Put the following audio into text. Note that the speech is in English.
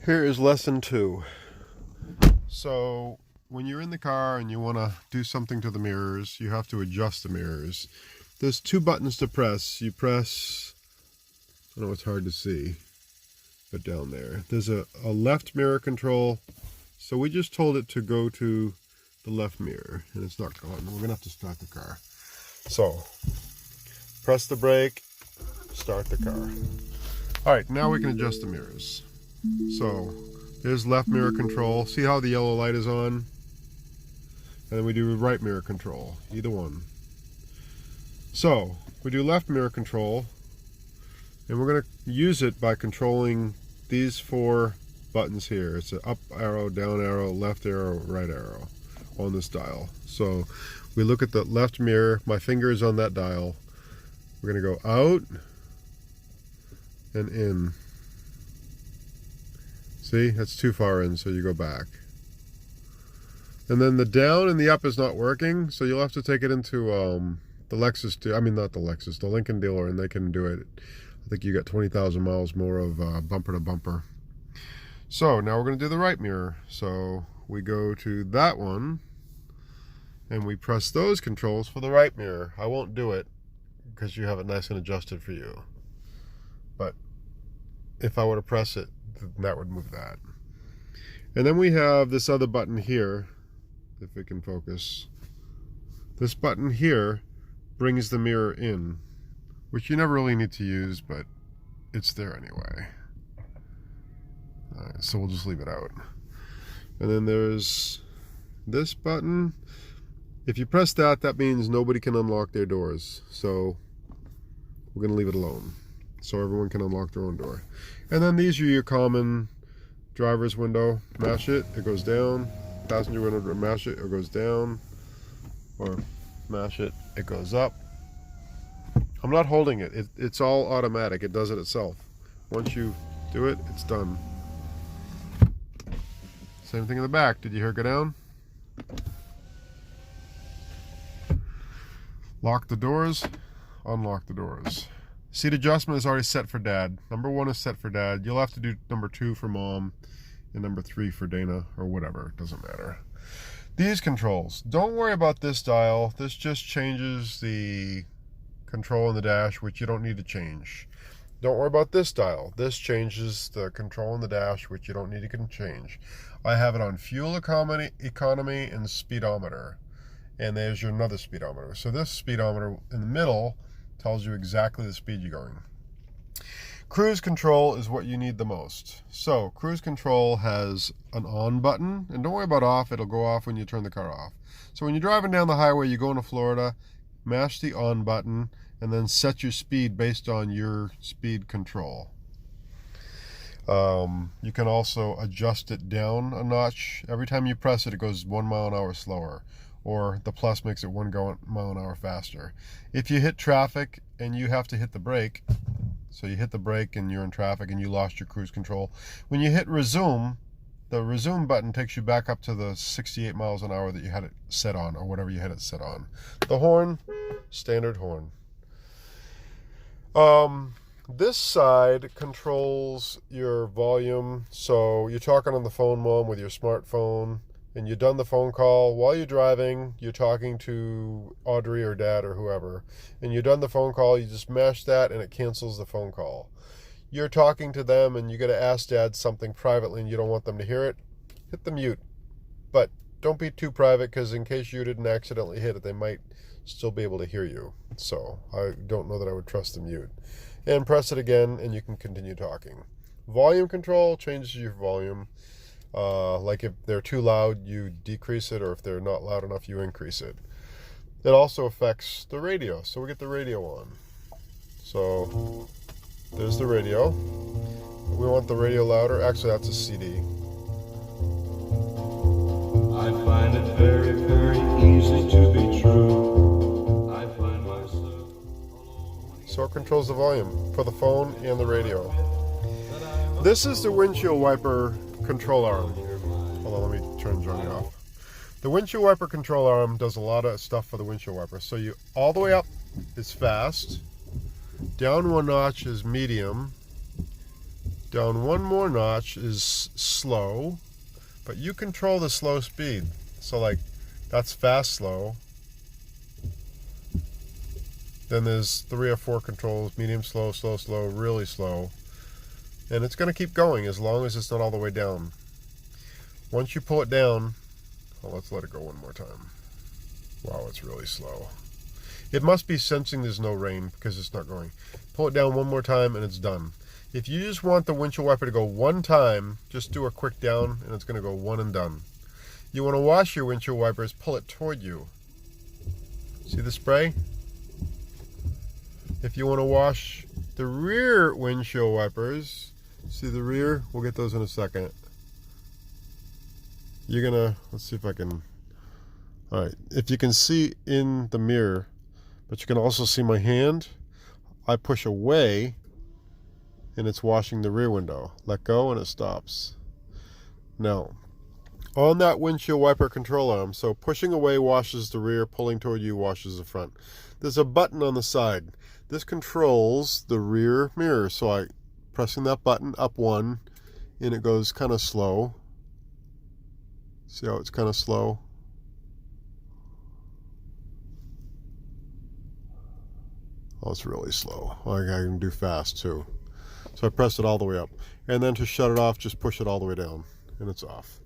Here is lesson 2. So when you're in the car and you want to do something to the mirrors, you have to adjust the mirrors. There's 2 buttons to press. You press, I know it's hard to see, but down there. There's a left mirror control. So we just told it to go to the left mirror and it's not going. We're going to have to start the car. So press the brake, start the car. All right, now we can adjust the mirrors. So there's left mirror control. See how the yellow light is on? And then we do right mirror control, either one. So we do left mirror control, and we're going to use it by controlling these 4 buttons here. It's an up arrow, down arrow, left arrow, right arrow on this dial. So we look at the left mirror. My finger is on that dial. We're going to go out and in. See, that's too far in, so you go back. And then the down and the up is not working, so you'll have to take it into the Lexus, not the Lexus, the Lincoln dealer, and they can do it. I think you got 20,000 miles more of bumper to bumper. So now we're going to do the right mirror. So we go to that one, and we press those controls for the right mirror. I won't do it because you have it nice and adjusted for you. But if I were to press it, that would move that. And then we have this other button here, if it can focus. This button here brings the mirror in, which you never really need to use, but it's there anyway. All right, so we'll just leave it out. And then there's this button. If you press that, that means nobody can unlock their doors. So we're going to leave it alone, so everyone can unlock their own door. And then these are your common driver's window. Mash it, it goes down. Passenger window, mash it, it goes down. Or mash it, it goes up. I'm not holding it. It's all automatic. It does it itself. Once you do it, it's done. Same thing in the back. Did you hear it go down? Lock the doors, unlock the doors. Seat adjustment is already set for Dad. Number 1 is set for Dad. You'll have to do number 2 for Mom and number 3 for Dana, or whatever. It doesn't matter. These controls. Don't worry about this dial. This just changes the control in the dash, which you don't need to change. Don't worry about this dial. This changes the control in the dash, which you don't need to change. I have it on fuel economy and speedometer. And there's your another speedometer. So this speedometer in the middle tells you exactly the speed you're going. Cruise control is what you need the most. So cruise control has an on button, and don't worry about off, it'll go off when you turn the car off. So when you're driving down the highway, you're going to Florida, mash the on button, and then set your speed based on your speed control. You can also adjust it down a notch. Every time you press it, it goes 1 mile an hour slower. Or the plus makes it 1 mile an hour faster. If you hit traffic and you have to hit the brake, so you hit the brake and you're in traffic and you lost your cruise control, when you hit resume, the resume button takes you back up to the 68 miles an hour that you had it set on, or whatever you had it set on. The horn, standard horn. This side controls your volume. So you're talking on the phone, Mom, with your smartphone, and you've done the phone call while you're driving, you're talking to Audrey or Dad or whoever, and you've done the phone call, you just mash that and it cancels the phone call. You're talking to them and you got to ask Dad something privately and you don't want them to hear it, hit the mute. But don't be too private, because in case you didn't accidentally hit it, they might still be able to hear you. So I don't know that I would trust the mute. And press it again and you can continue talking. Volume control changes your volume. Like if they're too loud, you decrease it, or if they're not loud enough, you increase it. It also affects the radio, so we get the radio on. So there's the radio. We want the radio louder. Actually, that's a CD. I find it very, very easy to be true. I find myself. So it controls the volume for the phone and the radio. This is the windshield wiper control arm. Hold on, let me turn Johnny off. The windshield wiper control arm does a lot of stuff for the windshield wiper. So you all the way up is fast, down 1 notch is medium, Down one more notch is slow, but you control the slow speed. So like, that's fast slow. Then there's 3 or 4 controls: medium slow, slow, slow, really slow. And it's going to keep going as long as it's not all the way down. Once you pull it down, well, let's let it go one more time. Wow, it's really slow. It must be sensing there's no rain because it's not going. Pull it down one more time and it's done. If you just want the windshield wiper to go one time, just do a quick down and it's going to go one and done. You want to wash your windshield wipers, pull it toward you. See the spray? If you want to wash the rear windshield wipers, see the rear? We'll get those in a second. You're gonna, let's see if I can, all right, if you can see in the mirror, but you can also see my hand, I push away and it's washing the rear window. Let go and it stops. Now, on that windshield wiper control arm, so pushing away washes the rear, pulling toward you washes the front. There's a button on the side. This controls the rear mirror. So I pressing that button up one and it goes kind of slow. See how it's kind of slow? Oh, it's really slow. I can do fast too. So I press it all the way up. And then to shut it off, just push it all the way down and it's off.